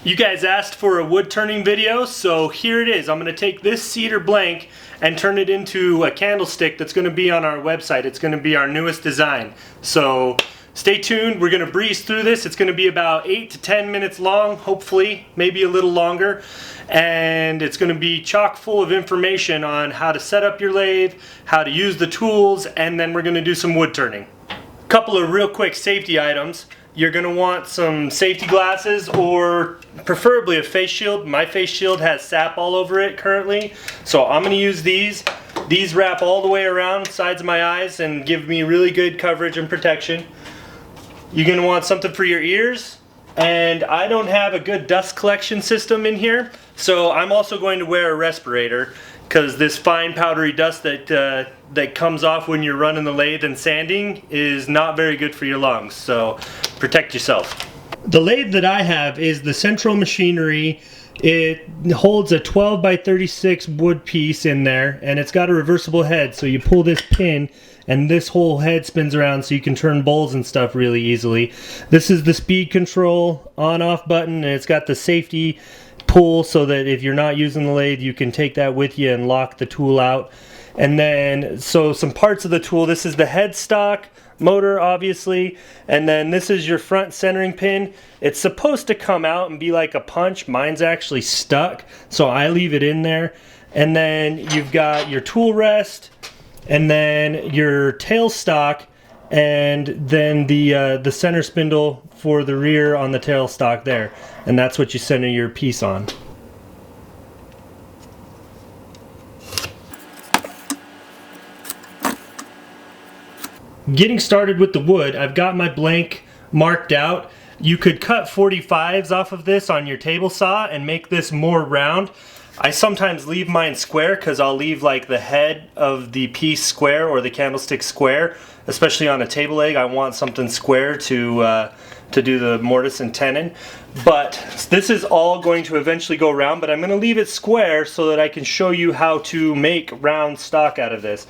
You guys asked for a wood turning video, so here it is. I'm going to take this cedar blank and turn it into a candlestick that's going to be on our website. It's going to be our newest design. So stay tuned. We're going to breeze through this. It's going to be about 8 to 10 minutes long, hopefully, maybe a little longer. And it's going to be chock full of information on how to set up your lathe, how to use the tools, and then we're going to do some wood turning. A couple of real quick safety items. You're going to want some safety glasses or preferably a face shield. My face shield has sap all over it currently, so I'm going to use these. These wrap all the way around the sides of my eyes and give me really good coverage and protection. You're going to want something for your ears, and I don't have a good dust collection system in here, so I'm also going to wear a respirator because this fine powdery dust that comes off when you're running the lathe and sanding is not very good for your lungs, so protect yourself. The lathe that I have is the Central Machinery. It holds a 12 by 36 wood piece in there, and it's got a reversible head, so you pull this pin and this whole head spins around so you can turn bowls and stuff really easily. This is the speed control on-off button, and it's got the safety pull so that if you're not using the lathe you can take that with you and lock the tool out. And then so some parts of the tool, this is the headstock motor obviously, and then this is your front centering pin. It's supposed to come out and be like a punch. Mine's actually stuck, so I leave it in there. And then you've got your tool rest, and then your tailstock, and then the center spindle for the rear on the tailstock there, and that's what you center your piece on. Getting started with the wood, I've got my blank marked out. You could cut 45s off of this on your table saw and make this more round. I sometimes leave mine square because I'll leave like the head of the piece square or the candlestick square, especially on a table leg. I want something square to do the mortise and tenon. But this is all going to eventually go round, but I'm going to leave it square so that I can show you how to make round stock out of this.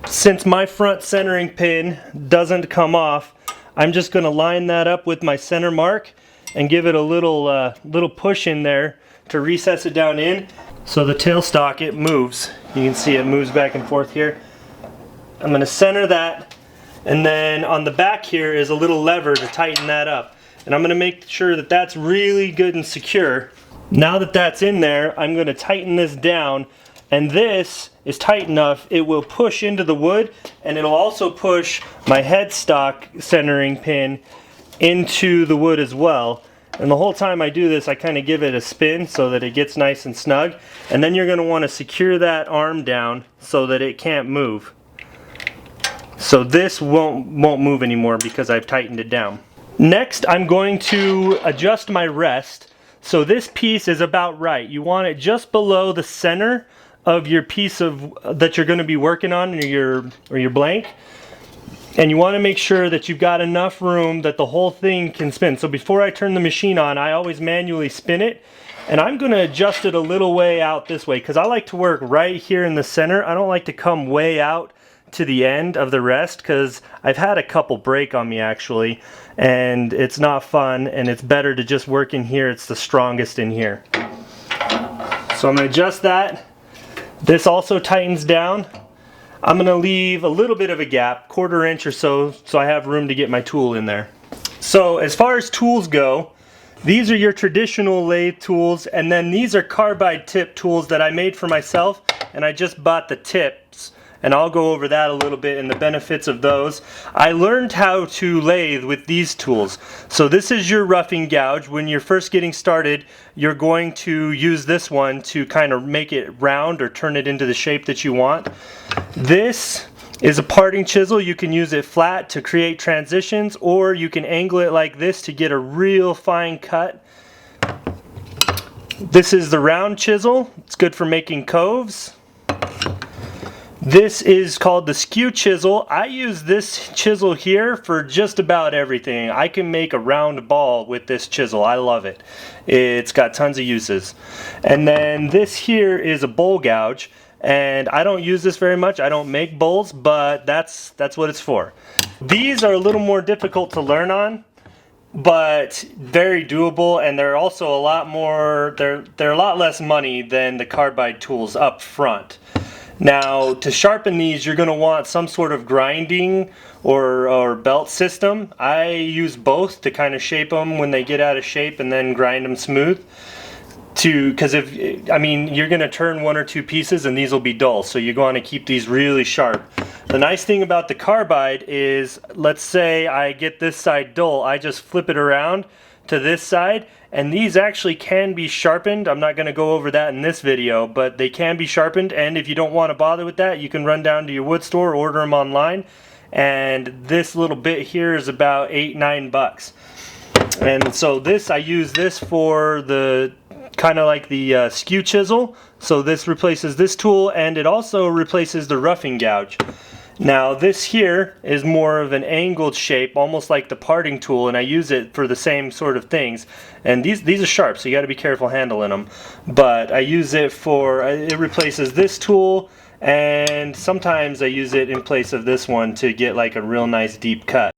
Since my front centering pin doesn't come off, I'm just going to line that up with my center mark and give it a little push in there to recess it down in. So the tailstock, it moves. You can see it moves back and forth here. I'm going to center that, and then on the back here is a little lever to tighten that up. And I'm going to make sure that that's really good and secure. Now that that's in there, I'm going to tighten this down, and this is tight enough it will push into the wood, and it'll also push my headstock centering pin into the wood as well. And the whole time I do this, I kind of give it a spin so that it gets nice and snug. And then you're going to want to secure that arm down so that it can't move. So this won't move anymore because I've tightened it down. Next, I'm going to adjust my rest. So this piece is about right. You want it just below the center of your piece that you're going to be working on, or your blank. And you want to make sure that you've got enough room that the whole thing can spin. So before I turn the machine on, I always manually spin it. And I'm going to adjust it a little way out this way because I like to work right here in the center. I don't like to come way out to the end of the rest because I've had a couple break on me actually. And it's not fun, and it's better to just work in here. It's the strongest in here. So I'm going to adjust that. This also tightens down. I'm going to leave a little bit of a gap, 1/4 inch or so I have room to get my tool in there. So as far as tools go, these are your traditional lathe tools, and then these are carbide tip tools that I made for myself, and I just bought the tips, and I'll go over that a little bit and the benefits of those. I learned how to lathe with these tools. So this is your roughing gouge. When you're first getting started, you're going to use this one to kind of make it round or turn it into the shape that you want. This is a parting chisel. You can use it flat to create transitions, or you can angle it like this to get a real fine cut. This is the round chisel. It's good for making coves. This is called the skew chisel. I use this chisel here for just about everything. I can make a round ball with this chisel. I love it. It's got tons of uses. And then this here is a bowl gouge, and I don't use this very much. I don't make bowls, but that's what it's for. These are a little more difficult to learn on. but very doable, and they're also a lot more, they're a lot less money than the carbide tools up front. Now, to sharpen these, you're going to want some sort of grinding or belt system. I use both to kind of shape them when they get out of shape and then grind them smooth. Because I mean, you're going to turn one or two pieces and these will be dull, so you want to keep these really sharp. The nice thing about the carbide is, let's say I get this side dull, I just flip it around to this side, and these actually can be sharpened. I'm not going to go over that in this video, but they can be sharpened, and if you don't want to bother with that, you can run down to your wood store, order them online, and this little bit here is about $8-9. And so this, I use this for the kind of like the skew chisel. So this replaces this tool, and it also replaces the roughing gouge. Now this here is more of an angled shape, almost like the parting tool, and I use it for the same sort of things. And these are sharp, so you got to be careful handling them. But I use it for, it replaces this tool, and sometimes I use it in place of this one to get like a real nice deep cut.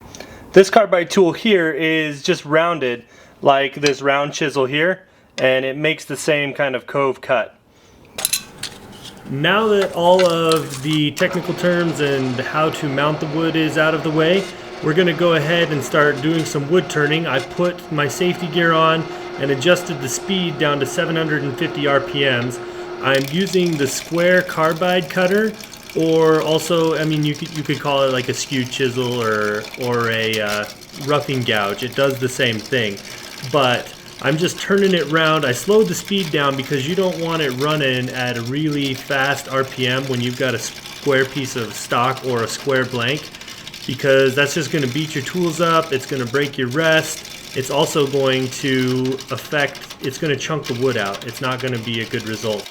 This carbide tool here is just rounded like this round chisel here, and it makes the same kind of cove cut. Now that all of the technical terms and how to mount the wood is out of the way, we're going to go ahead and start doing some wood turning. I put my safety gear on and adjusted the speed down to 750 RPMs. I'm using the square carbide cutter, or also, I mean, you could call it like a skew chisel or a roughing gouge. It does the same thing, but I'm just turning it round. I slowed the speed down because you don't want it running at a really fast RPM when you've got a square piece of stock or a square blank, because that's just going to beat your tools up. It's going to break your rest. It's also going to it's going to chunk the wood out. It's not going to be a good result.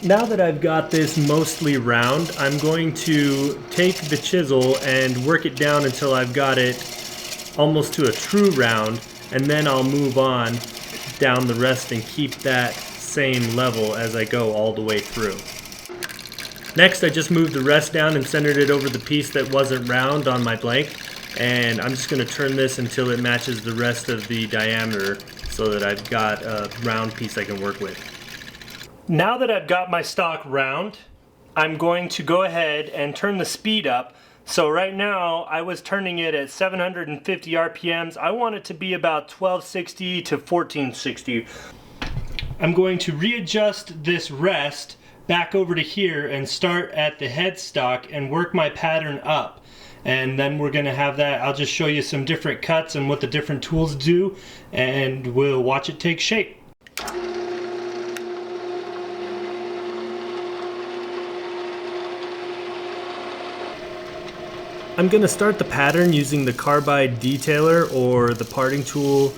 Now that I've got this mostly round, I'm going to take the chisel and work it down until I've got it almost to a true round, and then I'll move on down the rest and keep that same level as I go all the way through. Next, I just moved the rest down and centered it over the piece that wasn't round on my blank, and I'm just going to turn this until it matches the rest of the diameter so that I've got a round piece I can work with. Now that I've got my stock round, I'm going to go ahead and turn the speed up. So right now I was turning it at 750 RPMs. I want it to be about 1260 to 1460. I'm going to readjust this rest back over to here and start at the headstock and work my pattern up. And then we're going to have that. I'll just show you some different cuts and what the different tools do, and we'll watch it take shape. I'm going to start the pattern using the carbide detailer or the parting tool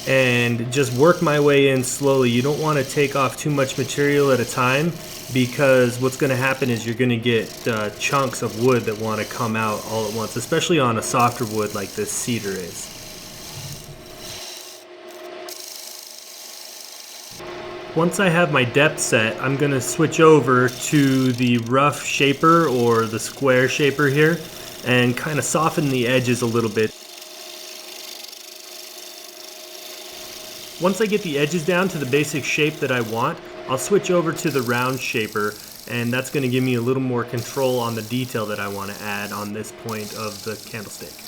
and just work my way in slowly. You don't want to take off too much material at a time, because what's going to happen is you're going to get chunks of wood that want to come out all at once, especially on a softer wood like this cedar is. Once I have my depth set, I'm going to switch over to the rough shaper or the square shaper here and kind of soften the edges a little bit. Once I get the edges down to the basic shape that I want, I'll switch over to the round shaper, and that's going to give me a little more control on the detail that I want to add on this point of the candlestick.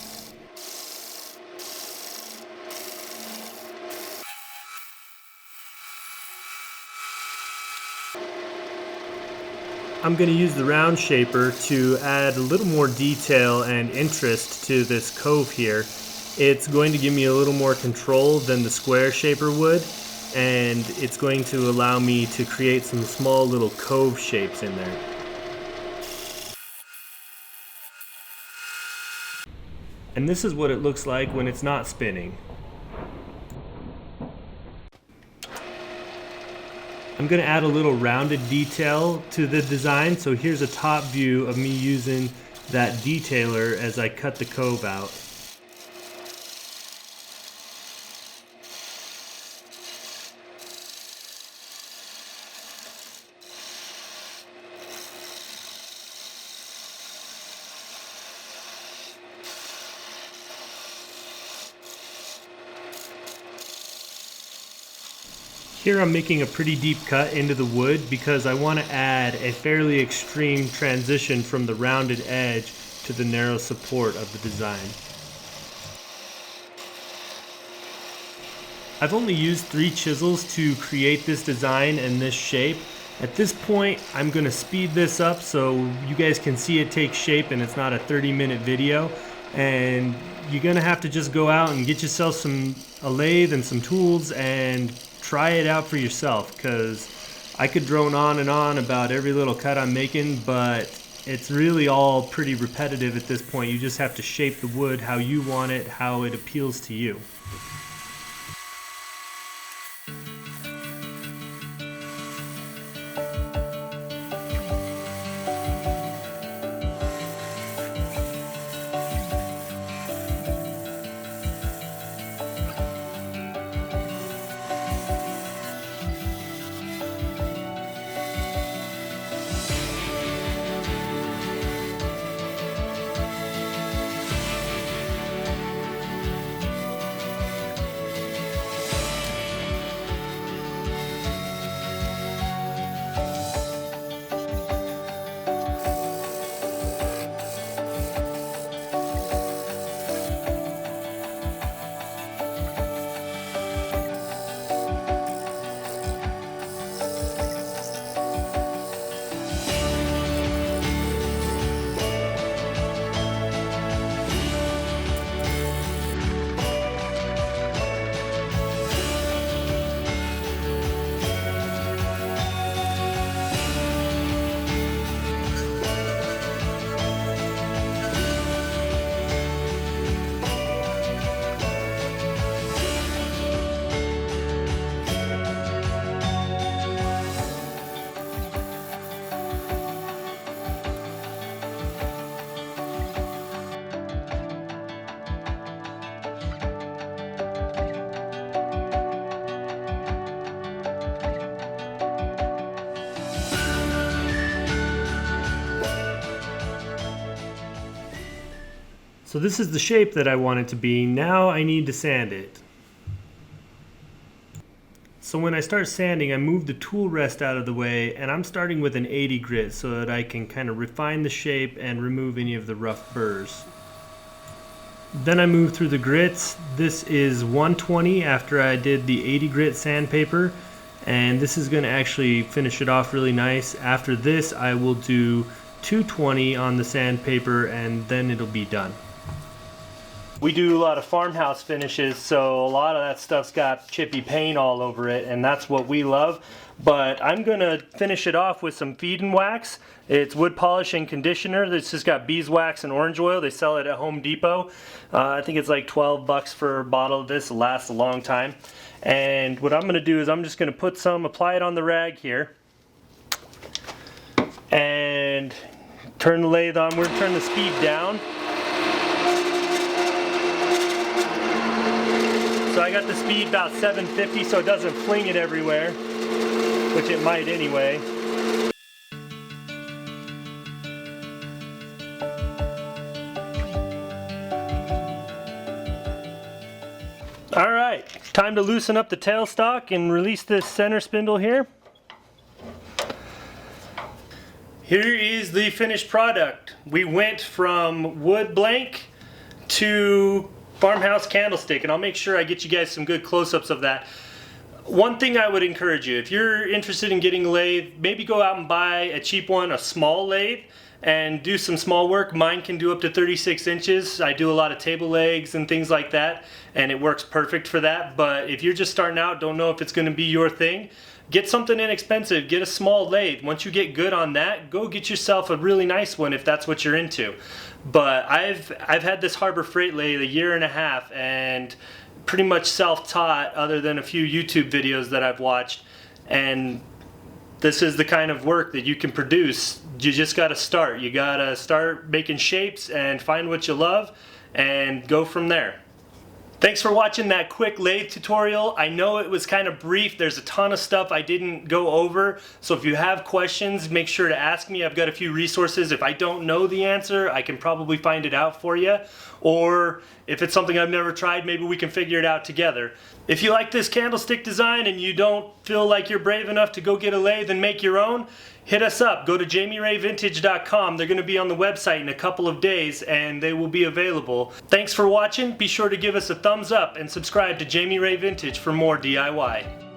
I'm going to use the round shaper to add a little more detail and interest to this cove here. It's going to give me a little more control than the square shaper would, and it's going to allow me to create some small little cove shapes in there. And this is what it looks like when it's not spinning. I'm going to add a little rounded detail to the design, so here's a top view of me using that detailer as I cut the cove out. Here I'm making a pretty deep cut into the wood because I want to add a fairly extreme transition from the rounded edge to the narrow support of the design. I've only used 3 chisels to create this design and this shape. At this point, I'm going to speed this up so you guys can see it take shape and it's not a 30-minute video. And you're going to have to just go out and get yourself a lathe and some tools and try it out for yourself, because I could drone on and on about every little cut I'm making, but it's really all pretty repetitive at this point. You just have to shape the wood how you want it, how it appeals to you. So this is the shape that I want it to be. Now I need to sand it. So when I start sanding, I move the tool rest out of the way, and I'm starting with an 80 grit so that I can kind of refine the shape and remove any of the rough burrs. Then I move through the grits. This is 120 after I did the 80 grit sandpaper, and this is going to actually finish it off really nice. After this, I will do 220 on the sandpaper, and then it'll be done. We do a lot of farmhouse finishes, so a lot of that stuff's got chippy paint all over it, and that's what we love. But I'm going to finish it off with some feed and wax. It's wood polish and conditioner. It's just got beeswax and orange oil. They sell it at Home Depot. I think it's like 12 bucks for a bottle of this. It lasts a long time. And what I'm going to do is I'm just going to put some, apply it on the rag here, and turn the lathe on. We're going to turn the speed down. So I got the speed about 750 so it doesn't fling it everywhere, which it might anyway. Alright, time to loosen up the tailstock and release this center spindle here. Here is the finished product. We went from wood blank to Farmhouse Candlestick, and I'll make sure I get you guys some good close-ups of that. One thing I would encourage you, if you're interested in getting a lathe, maybe go out and buy a cheap one, a small lathe, and do some small work. Mine can do up to 36 inches. I do a lot of table legs and things like that, and it works perfect for that. But if you're just starting out, don't know if it's going to be your thing, get something inexpensive. Get a small lathe. Once you get good on that, go get yourself a really nice one if that's what you're into. But I've had this Harbor Freight lathe a year and a half, and pretty much self-taught other than a few YouTube videos that I've watched, and this is the kind of work that you can produce. You just got to start. You got to start making shapes and find what you love and go from there. Thanks for watching that quick lathe tutorial. I know it was kind of brief. There's a ton of stuff I didn't go over. So if you have questions, make sure to ask me. I've got a few resources. If I don't know the answer, I can probably find it out for you. Or if it's something I've never tried, maybe we can figure it out together. If you like this candlestick design and you don't feel like you're brave enough to go get a lathe and make your own, hit us up. Go to jamirayvintage.com. They're going to be on the website in a couple of days and they will be available. Thanks for watching. Be sure to give us a thumbs up and subscribe to Jami Ray Vintage for more DIY.